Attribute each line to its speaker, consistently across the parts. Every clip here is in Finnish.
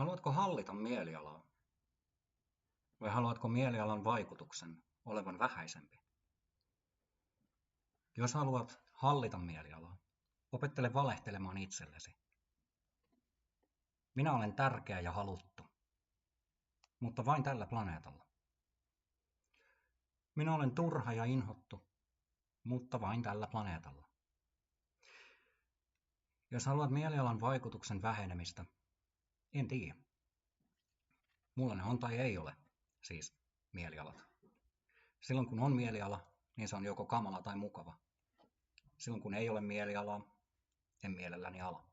Speaker 1: Haluatko hallita mielialaa vai haluatko mielialan vaikutuksen olevan vähäisempi? Jos haluat hallita mielialaa, opettele valehtelemaan itsellesi. Minä olen tärkeä ja haluttu, mutta vain tällä planeetalla. Minä olen turha ja inhottu, mutta vain tällä planeetalla. Jos haluat mielialan vaikutuksen vähenemistä, en tiedä. Mulla ne on tai ei ole, siis mielialat. Silloin kun on mieliala, niin se on joko kamala tai mukava. Silloin kun ei ole mielialaa, en mielelläni ala.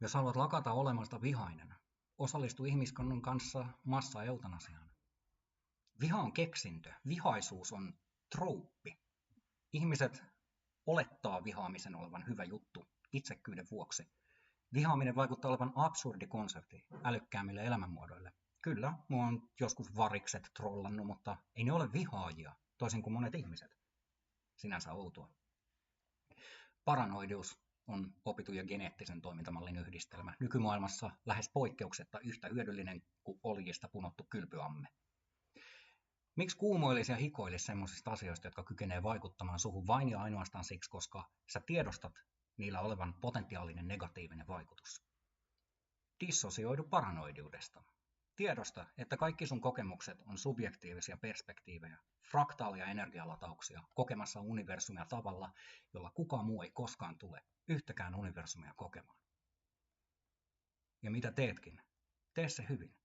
Speaker 1: Jos haluat lakata olemasta vihainen, osallistu ihmiskunnan kanssa massa-eutanasiaan. Viha on keksintö, vihaisuus on trouppi. Ihmiset olettaa vihaamisen olevan hyvä juttu itsekkyyden vuoksi. Vihaaminen vaikuttaa olevan absurdi konsepti älykkäämmille elämänmuodoille. Kyllä, mua on joskus varikset trollannut, mutta ei ne ole vihaajia, toisin kuin monet ihmiset. Sinänsä outoa. Paranoidius on opitun ja geneettisen toimintamallin yhdistelmä. Nykymaailmassa lähes poikkeuksetta yhtä hyödyllinen kuin oljista punottu kylpyamme. Miksi kuumoilisi ja hikoilisi semmoisista asioista, jotka kykenee vaikuttamaan suhun vain ja ainoastaan siksi, koska sä tiedostat niillä olevan potentiaalinen negatiivinen vaikutus? Dissosioidu paranoidiudesta. Tiedosta, että kaikki sun kokemukset on subjektiivisia perspektiivejä, fraktaaleja energialatauksia, kokemassa universumia tavalla, jolla kukaan muu ei koskaan tule yhtäkään universumia kokemaan. Ja mitä teetkin, tee se hyvin.